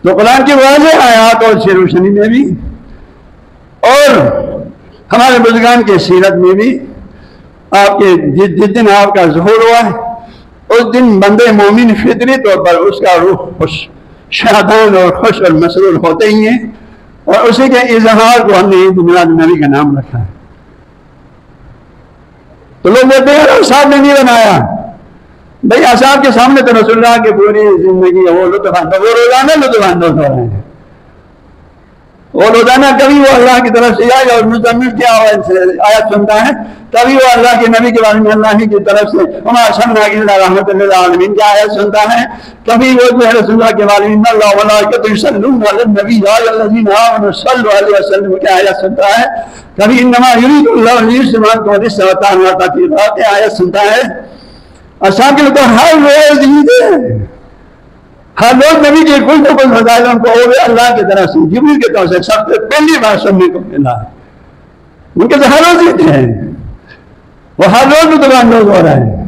تو قرآن کی واضح آیات اور سے روشنی میں بھی اور ہمارے بزرگان کے سیرت میں بھی آپ کے جس دن آپ کا ظہور ہوا ہے اس دن بندے مومن فطری طور پر اس کا روح خوش شادان اور خوش اور مسرور ہوتے ہی ہیں، اور اسی کے اظہار کو ہم نے عید میلاد نبی کا نام رکھا ہے۔ تو لوگ کہتے ہیں اصحاب نے نہیں بنایا، بھائی اصحاب کے سامنے تو رسول اللہ کی پوری زندگی ہے، وہ لطف اندوز، وہ روزانہ لطف اندوز ہو رہے ہیں، وہ روزانہ کبھی وہ اللہ کی طرف سے آئے اور مزمل کیا آیت سنتا ہے، کبھی وہ اللہ کے نبی کے بارے میں اللہ کی طرف سے وما ارسلناک الا رحمۃ للعالمین کی آیت سنتا ہے، کبھی وہ جو ہے رسول اللہ کے بارے میں ان اللہ وملائکتہ یصلون علی النبی یا ایھا الذین آمنوا صلوا علیہ وسلم کی آیت سنتا ہے، کبھی انما یرید اللہ لیذھب عنکم الرجس والطغیان والتطہیرات کی آیت سنتا ہے۔ اصحاب کے تو ہر روز عید ہے، ہر روز نبی کے کچھ نہ کچھ فضائل ان کو اللہ کی طرف سے جبریل کے طور سے سب سے پہلی بار سننے کو ملا، ان کے تو ہر روز عید ہے، وہ ہر روز لطف اندوز ہو رہے ہیں،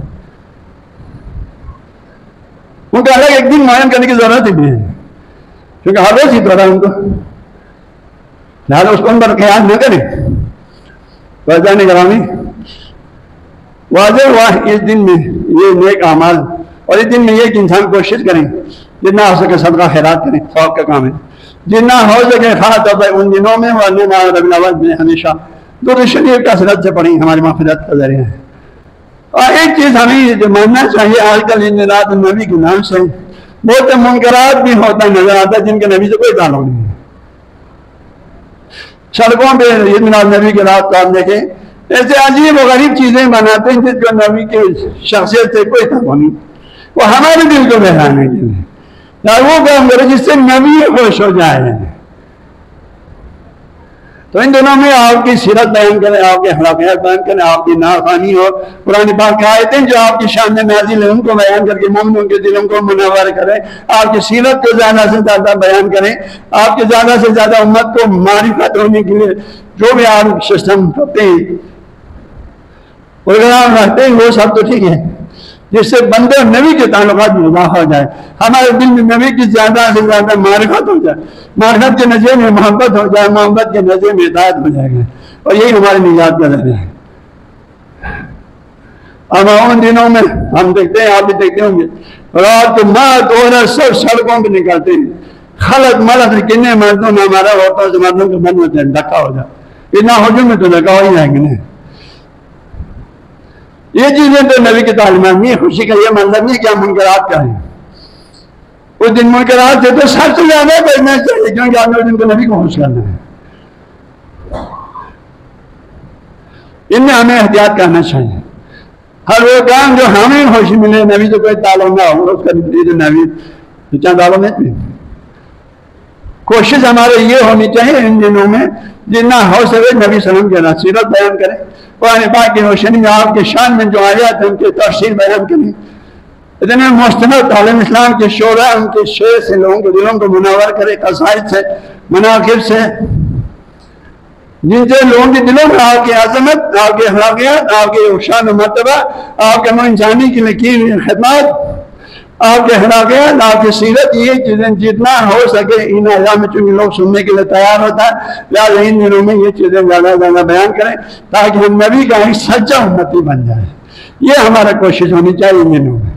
ان کا الگ ایک دن معین کرنے کی ضرورت ہی نہیں ہے کیونکہ ہر روز عید ہو رہا ہے ان کو، لہٰذا اس کو ان پر خیال نہ کریں۔ وزان گرامی واضح ہوا اس دن میں یہ نیک اعمال، اور اس دن میں یہ کہ انسان کوشش کریں جتنا ہو سکے صدقہ خیرات کریں، ثواب کا کام ہے، جتنا ہو سکے خاص طور پر ان دنوں میں ورنہ ربی الاول میں ہمیشہ درود شریف کثرت سے پڑھیں، ہماری مغفرت کا ذریعہ ہے۔ اور ایک چیز ہمیں جو ماننا چاہیے، آج کل عید میلاد النبی کے نام سے بہت منکرات بھی ہوتا نظر آتا ہے جن کے نبی سے کوئی تعلق نہیں ہے۔ سڑکوں پہ عید میلاد نبی کے رات کو آپ دیکھیں ایسے عجیب و غریب چیزیں بناتے ہیں جس کو نبی کی شخصیت سے کوئی تعلق نہیں، وہ ہمارے دل کو بہلانے کے لیے یا وہ کام کرے جس سے نبی خوش ہو جائے۔ تو ان دنوں میں آپ کی سیرت بیان کریں، آپ کے اخلاقیات بیان کریں، آپ کی نافرمانی اور قرآن پاک کی آیتیں جو آپ کی شان میں نازل ہیں ان کو بیان کر کے مومنوں کے دلوں کو منور کریں، آپ کی سیرت کو زیادہ سے زیادہ بیان کریں، آپ کے زیادہ سے زیادہ امت کو معرفت ہونے کے لیے جو بھی آپ سسٹم کرتے ہیں پروگرام رکھتے ہیں وہ سب تو ٹھیک ہے، جس سے بندے اور نبی کے تعلقات میں اضافہ ہو جائے، ہمارے دل میں نبی کی زیادہ سے زیادہ معرفت ہو جائے، معرفت کے نتیجے میں محبت ہو جائے، محبت کے نتیجے میں ہدایت ہو جائے گا، اور یہی ہمارے نجات کا ذریعہ ہے۔ اب ان دنوں میں ہم دیکھتے ہیں، آپ بھی دیکھتے ہوں گے، رات کو مرد عورت سب سڑکوں پہ نکلتے ہیں، خلق مرد کتنے مردوں نے ہمارا عورتوں سے مردوں کے بند ہوتے ہیں، دھکا ہو جائے، اتنا ہجوم میں تو دھکا ہو ہی جائیں گے نا۔ یہ چیزیں تو نبی کی تعلیمات نہیں، خوشی کا یہ مطلب نہیں کہ ہم منکرات کا ہیں، اس دن منکرات سے تو سب سے زیادہ بچنا چاہیے کیونکہ آپ نے اس دن کو نبی کو خوش کرنا ہے، ان میں ہمیں احتیاط کرنا چاہیے۔ ہر وہ کام جو ہمیں خوشی ملے نبی سے کوئی تعلق نہ ہو اس کا نبی چند تعلق نہیں۔ کوشش ہمارے یہ ہونی چاہیے ان دنوں میں جتنا ہو سکے نبی صلی اللہ علیہ وسلم کی سیرت بیان کریں، قرآن پاک کی روشنی میں آپ کے شان میں جو آیات ہیں ان کی تفسیر بیان کریں، اتنے مستند عالم اسلام کے شعراء ان کے شعر سے لوگوں کے دلوں کو منور کرے، قصائد سے، مناقب سے، جن سے لوگوں کے دلوں میں آپ کی عظمت، آپ کے اخلاقیات، آپ کے شان و مرتبہ، آپ کے انسانی کی لکیر خدمات، آپ کے اخلاقیات، آپ کی سیرت، یہ چیزیں جتنا ہو سکے ان ایام میں چونکہ لوگ سننے کے لیے تیار ہوتا ہے، لہٰذا ان دنوں میں یہ چیزیں زیادہ سے زیادہ بیان کریں تاکہ ہم نبی کا ایک سچا امتی بن جائے، یہ ہمارا کوشش ہونی چاہیے ان دنوں میں۔